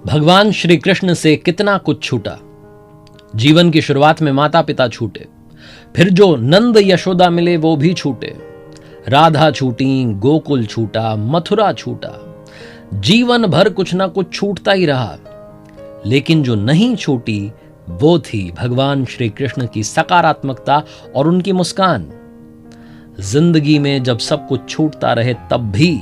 भगवान श्री कृष्ण से कितना कुछ छूटा। जीवन की शुरुआत में माता पिता छूटे, फिर जो नंद यशोदा मिले वो भी छूटे। राधा छूटी, गोकुल छूटा, मथुरा छूटा। जीवन भर कुछ ना कुछ छूटता ही रहा, लेकिन जो नहीं छूटी वो थी भगवान श्री कृष्ण की सकारात्मकता और उनकी मुस्कान। जिंदगी में जब सब कुछ छूटता रहे तब भी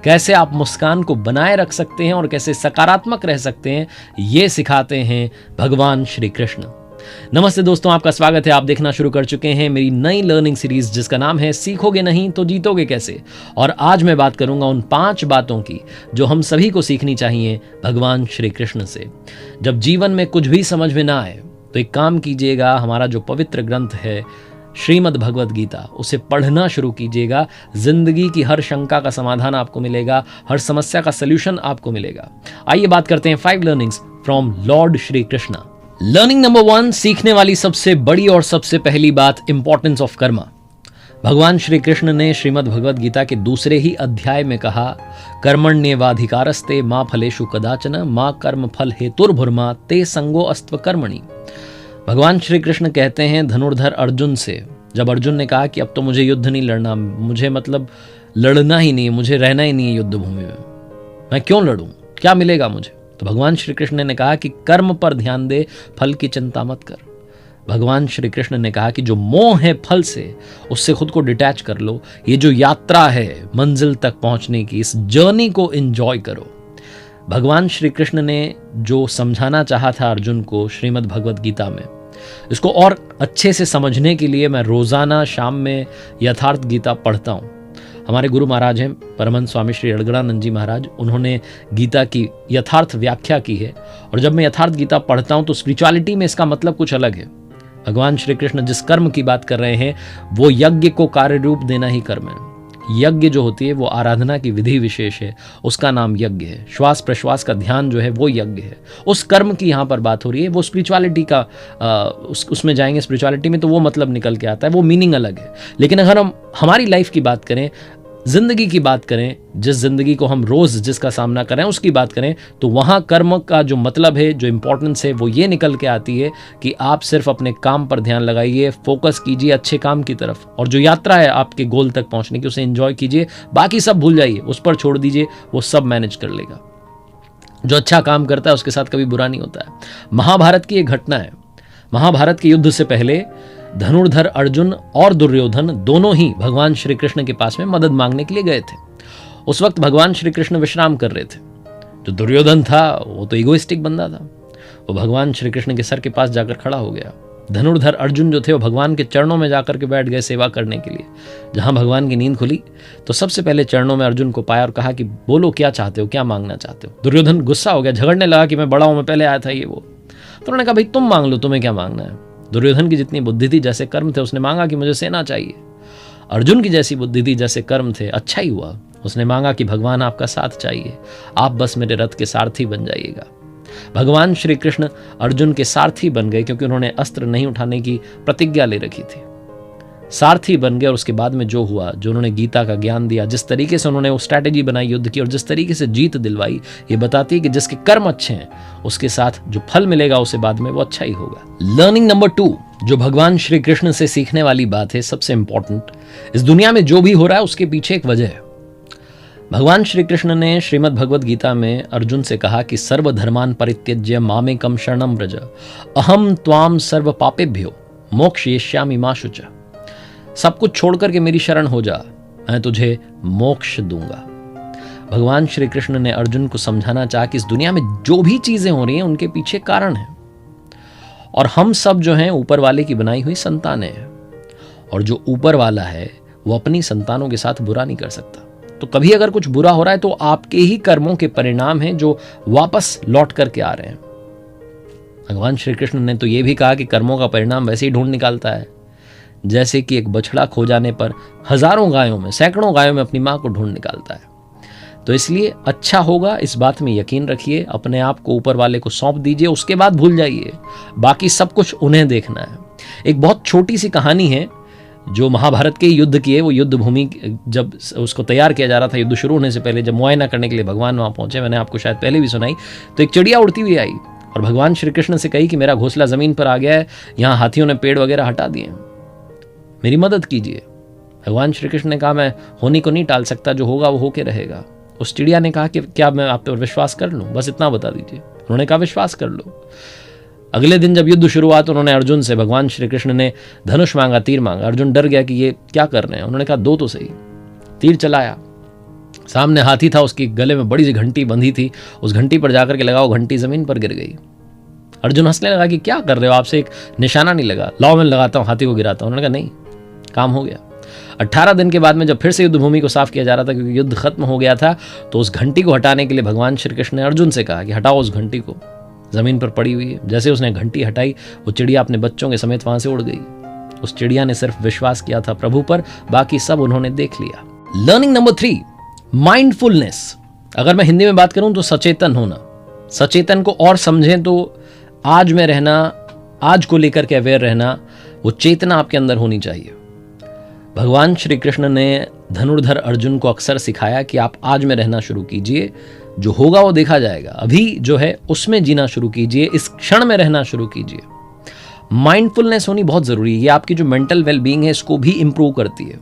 कैसे आप मुस्कान को बनाए रख सकते हैं और कैसे सकारात्मक रह सकते हैं, ये सिखाते हैं भगवान श्री कृष्ण। नमस्ते दोस्तों, आपका स्वागत है। आप देखना शुरू कर चुके हैं मेरी नई लर्निंग सीरीज जिसका नाम है सीखोगे नहीं तो जीतोगे कैसे। और आज मैं बात करूंगा उन 5 बातों की जो हम सभी को सीखनी चाहिए भगवान श्री कृष्ण से। जब जीवन में कुछ भी समझ में ना आए तो एक काम कीजिएगा, हमारा जो पवित्र ग्रंथ है श्रीमद् भगवत गीता, उसे पढ़ना शुरू कीजिएगा। जिंदगी की हर शंका का समाधान आपको मिलेगा, हर समस्या का सलूशन आपको मिलेगा। आइए बात करते हैं 5 learnings from Lord Shri Krishna. Learning number 1, सीखने वाली सबसे बड़ी और सबसे पहली बात, इंपॉर्टेंस ऑफ कर्मा। भगवान श्री कृष्ण ने श्रीमद् भगवत गीता के दूसरे ही अध्याय में कहा, कर्मण्येवाधिकारस्ते मा फलेषु कदाचन मा कर्म फल हेतुर्भुर्मा ते संगो अस्त्व कर्मणि। भगवान श्री कृष्ण कहते हैं धनुर्धर अर्जुन से, जब अर्जुन ने कहा कि अब तो मुझे युद्ध नहीं लड़ना, मुझे मतलब लड़ना ही नहीं, मुझे रहना ही नहीं है युद्ध भूमि में, मैं क्यों लड़ूं, क्या मिलेगा मुझे। तो भगवान श्री कृष्ण ने कहा कि कर्म पर ध्यान दे, फल की चिंता मत कर। भगवान श्री कृष्ण ने कहा कि जो मोह है फल से, उससे खुद को डिटैच कर लो। ये जो यात्रा है मंजिल तक पहुंचने की, इस जर्नी को एंजॉय करो। भगवान श्री कृष्ण ने जो समझाना चाहा था अर्जुन को श्रीमद् भगवत गीता में, इसको और अच्छे से समझने के लिए मैं रोजाना शाम में यथार्थ गीता पढ़ता हूँ। हमारे गुरु महाराज हैं परमहंस स्वामी श्री अड़गड़ानंद जी महाराज, उन्होंने गीता की यथार्थ व्याख्या की है। और जब मैं यथार्थ गीता पढ़ता हूँ तो स्पिरिचुअलिटी में इसका मतलब कुछ अलग है। भगवान श्री कृष्ण जिस कर्म की बात कर रहे हैं वो यज्ञ को कार्य रूप देना ही कर्म है। यज्ञ जो होती है वो आराधना की विधि विशेष है, उसका नाम यज्ञ है। श्वास प्रश्वास का ध्यान जो है वो यज्ञ है। उस कर्म की यहाँ पर बात हो रही है। वो स्पिरिचुअलिटी का उसमें जाएंगे, स्पिरिचुअलिटी में तो वो मतलब निकल के आता है, वो मीनिंग अलग है। लेकिन अगर हम हमारी लाइफ की बात करें, जिंदगी की बात करें, जिस जिंदगी को हम रोज जिसका सामना करें उसकी बात करें, तो वहां कर्म का जो मतलब है, जो इंपॉर्टेंस है, वो ये निकल के आती है कि आप सिर्फ अपने काम पर ध्यान लगाइए, फोकस कीजिए अच्छे काम की तरफ, और जो यात्रा है आपके गोल तक पहुंचने की उसे एंजॉय कीजिए। बाकी सब भूल जाइए, उस पर छोड़ दीजिए, वो सब मैनेज कर लेगा। जो अच्छा काम करता है उसके साथ कभी बुरा नहीं होता है। महाभारत की एक घटना है। महाभारत के युद्ध से पहले धनुर्धर अर्जुन और दुर्योधन दोनों ही भगवान श्री कृष्ण के पास में मदद मांगने के लिए गए थे। उस वक्त भगवान श्री कृष्ण विश्राम कर रहे थे। जो दुर्योधन था वो तो इगोइस्टिक बंदा था, वो भगवान श्री कृष्ण के सर के पास जाकर खड़ा हो गया। धनुर्धर अर्जुन जो थे वो भगवान के चरणों में जाकर के बैठ गए सेवा करने के लिए। जहां भगवान की नींद खुली तो सबसे पहले चरणों में अर्जुन को पाया और कहा कि बोलो क्या चाहते हो, क्या मांगना चाहते हो। दुर्योधन गुस्सा हो गया, झगड़ने लगा कि मैं बड़ा हूं, मैं पहले आया था, ये वो। तो उन्होंने कहा भाई तुम मांग लो, तुम्हें क्या मांगना है। दुर्योधन की जितनी बुद्धि थी, जैसे कर्म थे, उसने मांगा कि मुझे सेना चाहिए। अर्जुन की जैसी बुद्धि थी, जैसे कर्म थे, अच्छा ही हुआ, उसने मांगा कि भगवान आपका साथ चाहिए, आप बस मेरे रथ के सारथी बन जाइएगा। भगवान श्री कृष्ण अर्जुन के सारथी बन गए, क्योंकि उन्होंने अस्त्र नहीं उठाने की प्रतिज्ञा ले रखी थी। सारथी बन गए। और उसके बाद में जो हुआ, जो उन्होंने गीता का ज्ञान दिया, जिस तरीके से उन्होंने वो स्ट्रैटेजी बनाई युद्ध की और जिस तरीके से जीत दिलवाई, ये बताती है कि जिसके कर्म अच्छे हैं उसके साथ जो फल मिलेगा उसे बाद में वो अच्छा ही होगा। लर्निंग नंबर 2, जो भगवान श्री कृष्ण से सीखने वाली बात है, सबसे इंपॉर्टेंट, इस दुनिया में जो भी हो रहा है उसके पीछे एक वजह है। भगवान श्री कृष्ण ने श्रीमद् भगवत गीता में अर्जुन से कहा कि सर्वधर्मान परित्यज्य मामेकम शरणं व्रज अहम त्वाम सर्व पापेभ्यो मोक्षयिष्यामि मा शुचः। सब कुछ छोड़ करके मेरी शरण हो जा, मैं तुझे मोक्ष दूंगा। भगवान श्री कृष्ण ने अर्जुन को समझाना चाहा कि इस दुनिया में जो भी चीजें हो रही हैं उनके पीछे कारण है, और हम सब जो हैं ऊपर वाले की बनाई हुई संतानें हैं, और जो ऊपर वाला है वो अपनी संतानों के साथ बुरा नहीं कर सकता। तो कभी अगर कुछ बुरा हो रहा है तो आपके ही कर्मों के परिणाम हैं जो वापस लौट करके आ रहे हैं। भगवान श्री कृष्ण ने तो ये भी कहा कि कर्मों का परिणाम वैसे ही ढूंढ निकालता है, जैसे कि एक बछड़ा खो जाने पर हजारों गायों में, सैकड़ों गायों में अपनी मां को ढूंढ निकालता है। तो इसलिए अच्छा होगा, इस बात में यकीन रखिए, अपने आप को ऊपर वाले को सौंप दीजिए, उसके बाद भूल जाइए, बाकी सब कुछ उन्हें देखना है। एक बहुत छोटी सी कहानी है जो महाभारत के युद्ध किए, वो युद्ध भूमि जब उसको तैयार किया जा रहा था, युद्ध शुरू होने से पहले जब मुआयना करने के लिए भगवान वहाँ पहुंचे, मैंने आपको शायद पहले भी सुनाई, तो एक चिड़िया उड़ती हुई आई और भगवान श्री कृष्ण से कही कि मेरा घोंसला ज़मीन पर आ गया है, यहाँ हाथियों ने पेड़ वगैरह हटा दिए, मेरी मदद कीजिए। भगवान श्री कृष्ण ने कहा मैं होने को नहीं टाल सकता, जो होगा वो होके रहेगा। उस चिड़िया ने कहा कि क्या मैं आप पर विश्वास कर लूँ, बस इतना बता दीजिए। उन्होंने कहा विश्वास कर लो। अगले दिन जब युद्ध शुरू हुआ तो उन्होंने अर्जुन से, भगवान श्री कृष्ण ने धनुष मांगा, तीर मांगा। अर्जुन डर गया कि ये क्या कर रहे हैं। उन्होंने कहा दो तो सही। तीर चलाया, सामने हाथी था, उसकी गले में बड़ी सी घंटी बंधी थी, उस घंटी पर जाकर के लगा, वो घंटी जमीन पर गिर गई। अर्जुन हंसने लगा कि क्या कर रहे हो, आपसे एक निशाना नहीं लगा, लाओ मैं लगाता हूँ, हाथी को गिराता हूँ। उन्होंने कहा नहीं, काम हो गया। 18 दिन के बाद में जब फिर से युद्ध भूमि को साफ किया जा रहा था, क्योंकि युद्ध खत्म हो गया था, तो उस घंटी को हटाने के लिए भगवान श्री कृष्ण ने अर्जुन से कहा कि हटाओ उस घंटी को, जमीन पर पड़ी हुई है। जैसे उसने घंटी हटाई, वो चिड़िया अपने बच्चों के समेत वहां से उड़ गई। उस चिड़िया ने सिर्फ विश्वास किया था प्रभु पर, बाकी सब उन्होंने देख लिया। Learning number 3, mindfulness. अगर मैं हिंदी में बात करूं तो सचेतन होना। सचेतन को और समझें तो आज में रहना, आज को लेकर के अवेयर रहना, वो चेतना आपके अंदर होनी चाहिए। भगवान श्री कृष्ण ने धनुर्धर अर्जुन को अक्सर सिखाया कि आप आज में रहना शुरू कीजिए, जो होगा वो देखा जाएगा, अभी जो है उसमें जीना शुरू कीजिए, इस क्षण में रहना शुरू कीजिए। माइंडफुलनेस होनी बहुत जरूरी है, ये आपकी जो मेंटल वेलबींग है इसको भी इंप्रूव करती है।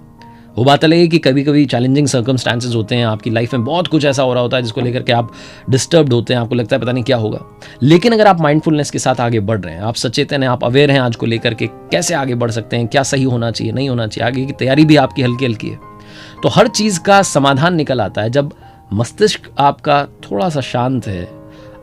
वो बात अलग है कि कभी कभी चैलेंजिंग सर्कमस्टांसेस होते हैं, आपकी लाइफ में बहुत कुछ ऐसा हो रहा होता है जिसको लेकर के आप डिस्टर्ब्ड होते हैं, आपको लगता है पता नहीं क्या होगा। लेकिन अगर आप माइंडफुलनेस के साथ आगे बढ़ रहे हैं, आप सचेतन हैं, आप अवेयर हैं आज को लेकर के, कैसे आगे बढ़ सकते हैं, क्या सही होना चाहिए, नहीं होना चाहिए, आगे की तैयारी भी आपकी हल्की हल्की है, तो हर चीज़ का समाधान निकल आता है। जब मस्तिष्क आपका थोड़ा सा शांत है,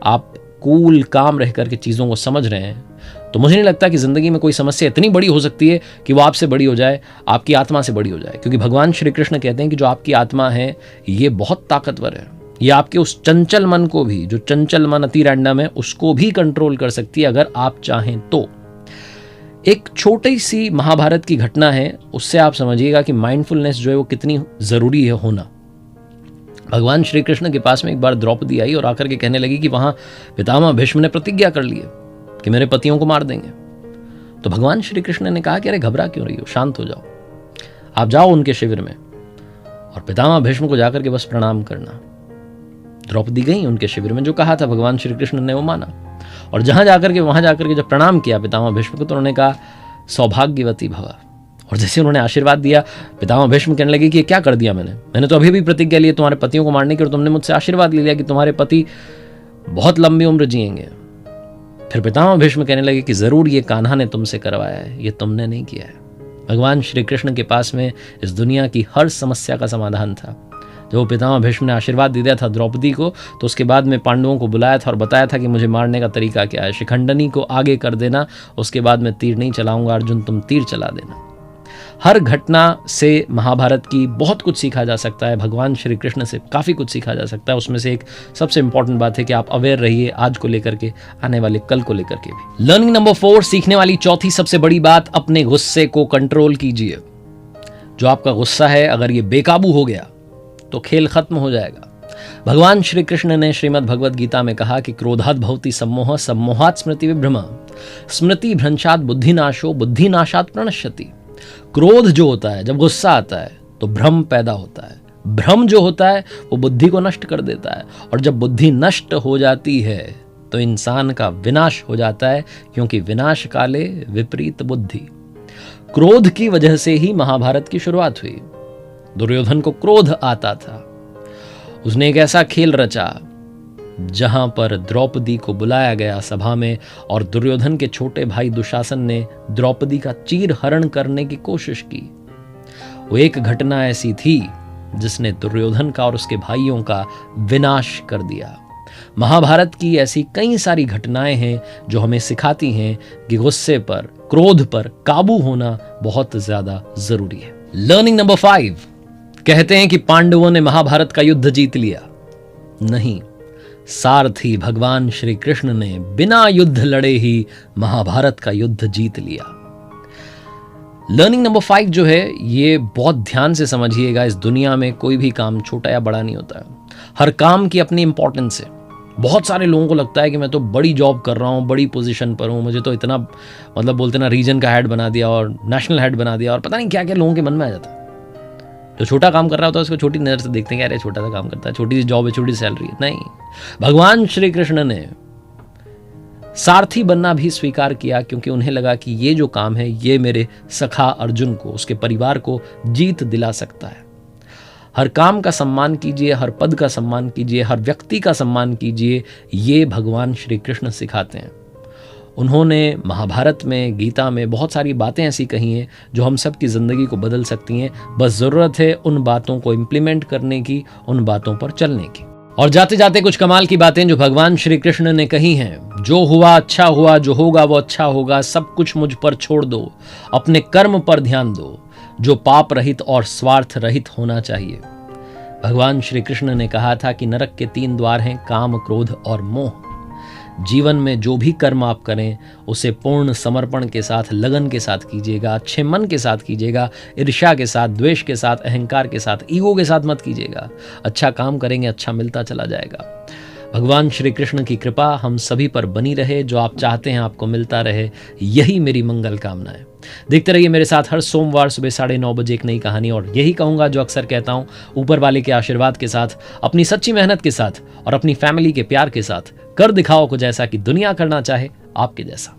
आप कूल काम रह करके चीज़ों को समझ रहे हैं, तो मुझे नहीं लगता कि ज़िंदगी में कोई समस्या इतनी बड़ी हो सकती है कि वो आपसे बड़ी हो जाए, आपकी आत्मा से बड़ी हो जाए। क्योंकि भगवान श्री कृष्ण कहते हैं कि जो आपकी आत्मा है ये बहुत ताकतवर है, ये आपके उस चंचल मन को भी, जो चंचल मन अति रैंडम है, उसको भी कंट्रोल कर सकती है अगर आप चाहें तो। एक छोटी सी महाभारत की घटना है, उससे आप समझिएगा कि माइंडफुलनेस जो है वो कितनी ज़रूरी है होना। भगवान श्री कृष्ण के पास में एक बार द्रौपदी आई और आकर के कहने लगी कि वहां पितामह भीष्म ने प्रतिज्ञा कर ली है कि मेरे पतियों को मार देंगे। तो भगवान श्री कृष्ण ने कहा कि अरे घबरा क्यों रही हो, शांत हो जाओ, आप जाओ उनके शिविर में और पितामह भीष्म को जाकर के बस प्रणाम करना। द्रौपदी गई उनके शिविर में, जो कहा था भगवान श्री कृष्ण ने वो माना, और वहां जाकर के जब प्रणाम किया पितामह भीष्म को, तो उन्होंने कहा सौभाग्यवती भव। और जैसे उन्होंने आशीर्वाद दिया, पितामह भीष्म कहने लगे कि ये क्या कर दिया मैंने तो अभी भी प्रतिज्ञा ली तुम्हारे पतियों को मारने की, और तुमने मुझसे आशीर्वाद ले लिया कि तुम्हारे पति बहुत लंबी उम्र जिएंगे। फिर पितामह भीष्म कहने लगे कि जरूर ये कान्हा ने तुमसे करवाया है, ये तुमने नहीं किया है। भगवान श्री कृष्ण के पास में इस दुनिया की हर समस्या का समाधान था। जब पितामह भीष्म ने आशीर्वाद दे दिया था द्रौपदी को, तो उसके बाद में पांडवों को बुलाया था और बताया था कि मुझे मारने का तरीका क्या है, शिखंडनी को आगे कर देना, उसके बाद मैं तीर नहीं चलाऊंगा, अर्जुन तुम तीर चला देना। हर घटना से महाभारत की बहुत कुछ सीखा जा सकता है, भगवान श्री कृष्ण से काफ़ी कुछ सीखा जा सकता है। उसमें से एक सबसे इंपॉर्टेंट बात है कि आप अवेयर रहिए आज को लेकर के, आने वाले कल को लेकर के भी। लर्निंग नंबर 4, सीखने वाली चौथी सबसे बड़ी बात, अपने गुस्से को कंट्रोल कीजिए। जो आपका गुस्सा है अगर ये बेकाबू हो गया तो खेल खत्म हो जाएगा। भगवान श्री कृष्ण ने श्रीमद् भगवद गीता में कहा कि क्रोधात भवति सम्मोह, सम्मोहात् स्मृति विभ्रम, स्मृति भ्रंशात् बुद्धिनाशो, बुद्धिनाशात् प्रणश्यति। क्रोध जो होता है, जब गुस्सा आता है तो भ्रम पैदा होता है, भ्रम जो होता है वो बुद्धि को नष्ट कर देता है, और जब बुद्धि नष्ट हो जाती है तो इंसान का विनाश हो जाता है, क्योंकि विनाश काले विपरीत बुद्धि। क्रोध की वजह से ही महाभारत की शुरुआत हुई। दुर्योधन को क्रोध आता था, उसने एक ऐसा खेल रचा जहां पर द्रौपदी को बुलाया गया सभा में, और दुर्योधन के छोटे भाई दुशासन ने द्रौपदी का चीर हरण करने की कोशिश की। वो एक घटना ऐसी थी जिसने दुर्योधन का और उसके भाइयों का विनाश कर दिया। महाभारत की ऐसी कई सारी घटनाएं हैं जो हमें सिखाती हैं कि गुस्से पर, क्रोध पर काबू होना बहुत ज्यादा जरूरी है। लर्निंग नंबर 5, कहते हैं कि पांडवों ने महाभारत का युद्ध जीत लिया। नहीं, सारथी भगवान श्री कृष्ण ने बिना युद्ध लड़े ही महाभारत का युद्ध जीत लिया। लर्निंग नंबर 5 जो है, ये बहुत ध्यान से समझिएगा। इस दुनिया में कोई भी काम छोटा या बड़ा नहीं होता है, हर काम की अपनी इंपॉर्टेंस है। बहुत सारे लोगों को लगता है कि मैं तो बड़ी जॉब कर रहा हूँ, बड़ी पोजीशन पर हूँ, मुझे तो इतना मतलब बोलते ना रीजन का हेड बना दिया और नेशनल हेड बना दिया और पता नहीं क्या क्या लोगों के मन में आ जाता है। जो छोटा काम कर रहा होता है उसको छोटी नज़र से देखते हैं कि अरे छोटा सा काम करता है, छोटी सी जॉब है, छोटी सी सैलरी है। नहीं, भगवान श्री कृष्ण ने सारथी बनना भी स्वीकार किया क्योंकि उन्हें लगा कि ये जो काम है ये मेरे सखा अर्जुन को, उसके परिवार को जीत दिला सकता है। हर काम का सम्मान कीजिए, हर पद का सम्मान कीजिए, हर व्यक्ति का सम्मान कीजिए, ये भगवान श्री कृष्ण सिखाते हैं। उन्होंने महाभारत में, गीता में बहुत सारी बातें ऐसी कही हैं जो हम सब की ज़िंदगी को बदल सकती हैं। बस ज़रूरत है उन बातों को इम्प्लीमेंट करने की, उन बातों पर चलने की। और जाते जाते कुछ कमाल की बातें जो भगवान श्री कृष्ण ने कही हैं। जो हुआ अच्छा हुआ, जो होगा वो अच्छा होगा, सब कुछ मुझ पर छोड़ दो, अपने कर्म पर ध्यान दो, जो पाप रहित और स्वार्थ रहित होना चाहिए। भगवान श्री कृष्ण ने कहा था कि नरक के 3 द्वार हैं, काम, क्रोध और मोह। जीवन में जो भी कर्म आप करें उसे पूर्ण समर्पण के साथ, लगन के साथ कीजिएगा, अच्छे मन के साथ कीजिएगा, ईर्ष्या के साथ, द्वेष के साथ, अहंकार के साथ, ईगो के साथ मत कीजिएगा। अच्छा काम करेंगे, अच्छा मिलता चला जाएगा। भगवान श्री कृष्ण की कृपा हम सभी पर बनी रहे, जो आप चाहते हैं आपको मिलता रहे, यही मेरी मंगल कामना है। देखते रहिए मेरे साथ हर सोमवार सुबह 9:30 बजे एक नई कहानी, और यही कहूंगा जो अक्सर कहता हूं, ऊपर वाले के आशीर्वाद के साथ, अपनी सच्ची मेहनत के साथ और अपनी फैमिली के प्यार के साथ कर दिखाओ कुछ ऐसा कि दुनिया करना चाहे आपके जैसा।